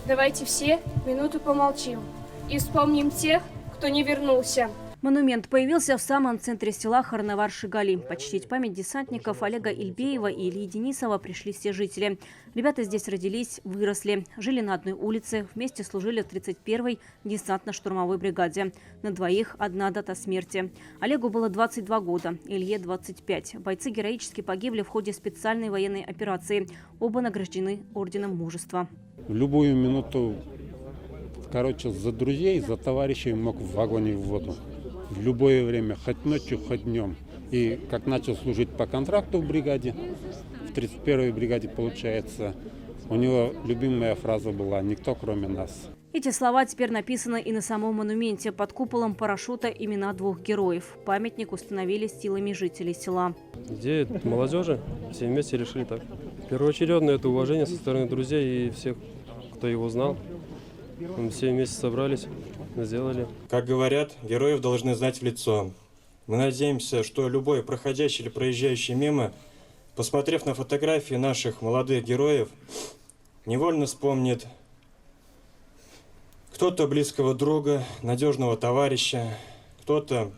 Давайте все минуту помолчим и вспомним тех, кто не вернулся. Монумент появился в самом центре села Хорнавар-Шигали. Почтить память десантников Олега Ильбеева и Ильи Денисова пришли все жители. Ребята здесь родились, выросли, жили на одной улице, вместе служили в 31-й десантно-штурмовой бригаде. На двоих одна дата смерти. Олегу было 22 года, Илье – 25. Бойцы героически погибли в ходе специальной военной операции. Оба награждены орденом мужества. В любую минуту, за друзей, за товарищей мог в огонь и в воду. В любое время, хоть ночью, хоть днем. И как начал служить по контракту в бригаде, в 31-й бригаде, получается, у него любимая фраза была «Никто, кроме нас». Эти слова теперь написаны и на самом монументе. Под куполом парашюта имена двух героев. Памятник установили силами жителей села. Идея молодежи. Все вместе решили так. Первоочередно это уважение со стороны друзей и всех, кто его знал. Мы все вместе собрались, сделали. Как говорят, героев должны знать в лицо. Мы надеемся, что любой проходящий или проезжающий мимо, посмотрев на фотографии наших молодых героев, невольно вспомнит кто-то близкого друга, надежного товарища, кто-то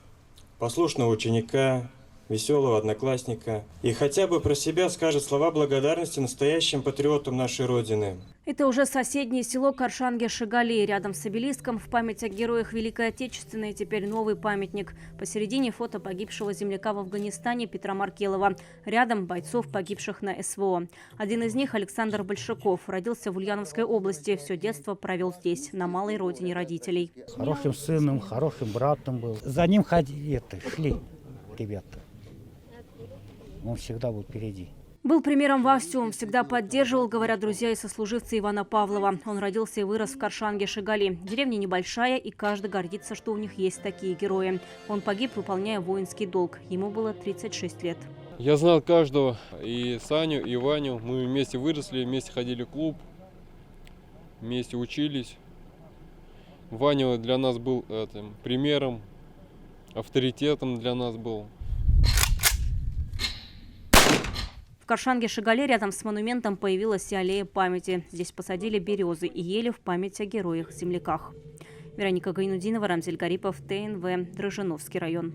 послушного ученика, веселого одноклассника. И хотя бы про себя скажет слова благодарности настоящим патриотам нашей Родины. Это уже соседнее село Коршанге-Шигали. Рядом с обелиском в память о героях Великой Отечественной теперь новый памятник. Посередине фото погибшего земляка в Афганистане Петра Маркелова. Рядом бойцов, погибших на СВО. Один из них, Александр Большаков, родился в Ульяновской области. Все детство провел здесь, на малой родине родителей. Хорошим сыном, хорошим братом был. За ним шли ребята. Он всегда был впереди. Был примером во всем, всегда поддерживал, говорят друзья и сослуживцы Ивана Павлова. Он родился и вырос в Коршанге-Шигали. Деревня небольшая, и каждый гордится, что у них есть такие герои. Он погиб, выполняя воинский долг. Ему было 36 лет. Я знал каждого, и Саню, и Ваню. Мы вместе выросли, вместе ходили в клуб, вместе учились. Ваня для нас был примером, авторитетом для нас был. В Коршанге-Шигали рядом с монументом появилась и аллея памяти. Здесь посадили березы и ели в память о героях-земляках. Вероника Гайнудинова, Рамзель Гарипов, ТНВ, Дрожжиновский район.